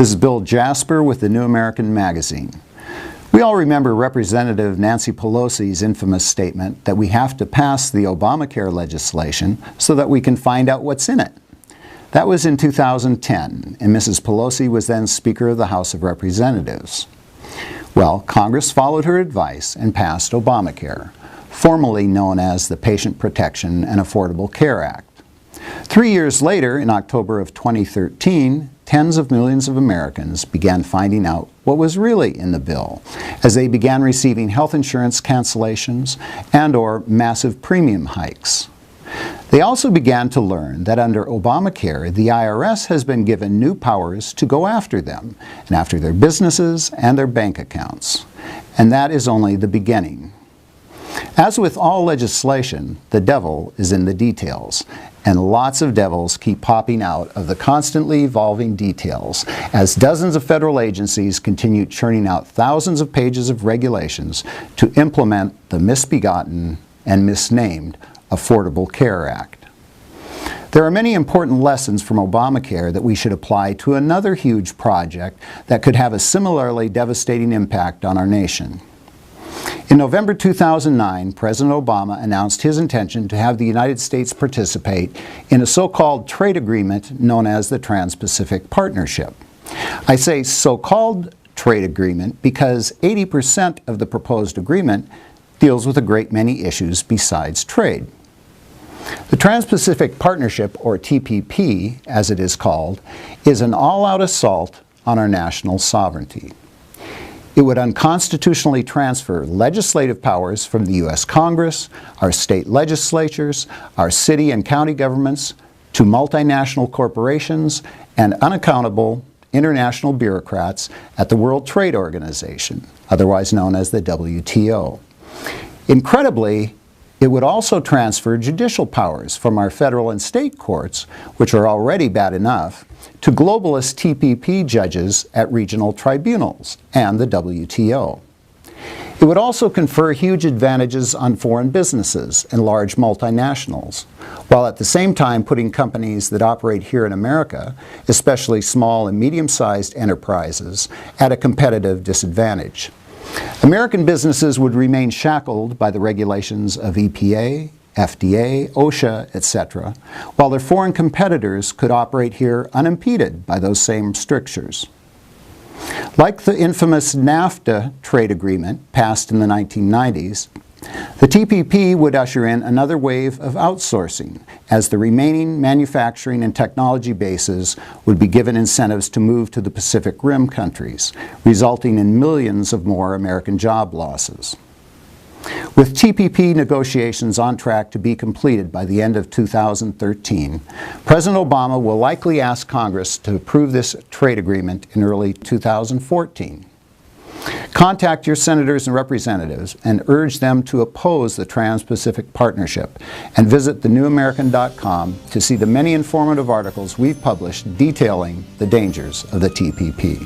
This is Bill Jasper with the New American Magazine. We all remember Representative Nancy Pelosi's infamous statement that we have to pass the Obamacare legislation so that we can find out what's in it. That was in 2010, and Mrs. Pelosi was then Speaker of the House of Representatives. Well, Congress followed her advice and passed Obamacare, formerly known as the Patient Protection and Affordable Care Act. 3 years later, in October of 2013, tens of millions of Americans began finding out what was really in the bill as they began receiving health insurance cancellations and/or massive premium hikes. They also began to learn that under Obamacare, the IRS has been given new powers to go after them and after their businesses and their bank accounts. And that is only the beginning. As with all legislation, the devil is in the details, and lots of devils keep popping out of the constantly evolving details as dozens of federal agencies continue churning out thousands of pages of regulations to implement the misbegotten and misnamed Affordable Care Act. There are many important lessons from Obamacare that we should apply to another huge project that could have a similarly devastating impact on our nation. In November 2009, President Obama announced his intention to have the United States participate in a so-called trade agreement known as the Trans-Pacific Partnership. I say so-called trade agreement because 80% of the proposed agreement deals with a great many issues besides trade. The Trans-Pacific Partnership, or TPP as it is called, is an all-out assault on our national sovereignty. It would unconstitutionally transfer legislative powers from the U.S. Congress, our state legislatures, our city and county governments, to multinational corporations and unaccountable international bureaucrats at the World Trade Organization, otherwise known as the WTO. Incredibly, it would also transfer judicial powers from our federal and state courts, which are already bad enough, to globalist TPP judges at regional tribunals and the WTO. It would also confer huge advantages on foreign businesses and large multinationals, while at the same time putting companies that operate here in America, especially small and medium-sized enterprises, at a competitive disadvantage. American businesses would remain shackled by the regulations of EPA, FDA, OSHA, etc., while their foreign competitors could operate here unimpeded by those same strictures. Like the infamous NAFTA trade agreement passed in the 1990s, the TPP would usher in another wave of outsourcing, as the remaining manufacturing and technology bases would be given incentives to move to the Pacific Rim countries, resulting in millions of more American job losses. With TPP negotiations on track to be completed by the end of 2013, President Obama will likely ask Congress to approve this trade agreement in early 2014. Contact your senators and representatives and urge them to oppose the Trans-Pacific Partnership, and visit thenewamerican.com to see the many informative articles we've published detailing the dangers of the TPP.